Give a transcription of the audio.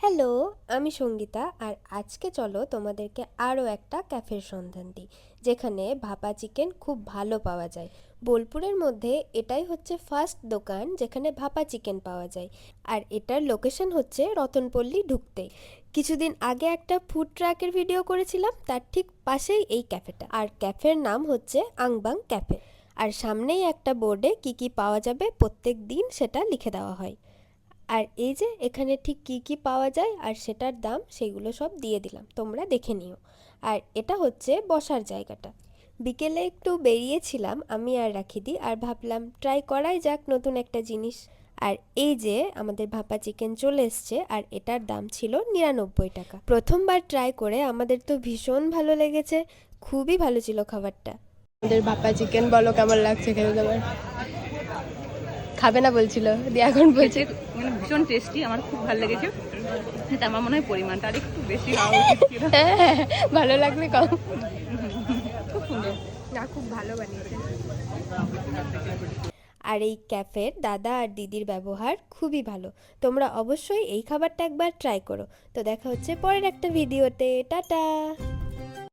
Hello, আমি সঙ্গীতা। আর আজকে চলো তোমাদেরকে আরও একটা ক্যাফের সন্ধান দিই, যেখানে ভাপা চিকেন খুব ভালো পাওয়া যায়। বোলপুরের মধ্যে এটাই হচ্ছে ফার্স্ট দোকান যেখানে ভাপা চিকেন পাওয়া যায়। আর এটার লোকেশন হচ্ছে রতনপল্লী ঢুকতেই। কিছুদিন আগে একটা ফুড ট্রাকের ভিডিও করেছিলাম, তার ঠিক পাশেই এই ক্যাফেটা। আর ক্যাফের নাম হচ্ছে আংবাং ক্যাফে। আর সামনেই একটা বোর্ডে কি কি পাওয়া যাবে প্রত্যেক দিন সেটা লিখে দেওয়া হয়। আর এই যে এখানে ঠিক কি কি পাওয়া যায় আর সেটার দাম সেগুলো সব দিয়ে দিলাম, তোমরা দেখে নিও। আর এটা হচ্ছে বসার জায়গাটা। বিকেলে একটু বেরিয়েছিলাম আমি আর রাখিদি, আর ভাবলাম ট্রাই করাই যাক নতুন একটা জিনিস। আর এই যে আমাদের ভাপা চিকেন চলে এসছে, আর এটার দাম ছিল ৯৯ টাকা। প্রথমবার ট্রাই করে আমাদের তো ভীষণ ভালো লেগেছে, খুবই ভালো ছিল খাবারটা। আমাদের ভাপা চিকেন বলো কেমন লাগছে খেতে? তোমার খাবে না বলছিল, দিয়ে এখন বলছে মানে ভীষণ টেস্টি, আমার খুব ভালো লেগেছে। কিন্তু আমার মনে হয় পরিমাণটা আর একটু বেশি হওয়া উচিত ছিল। হ্যাঁ, ভালো লাগবে কম। খুব সুন্দর। না, খুব ভালো বানিয়েছে। আর এই ক্যাফের দাদা আর দিদির ব্যবহার খুবই ভালো। তোমরা অবশ্যই এই খাবারটা একবার ট্রাই করো। তো দেখা হচ্ছে পরের একটা ভিডিওতে। টাটা।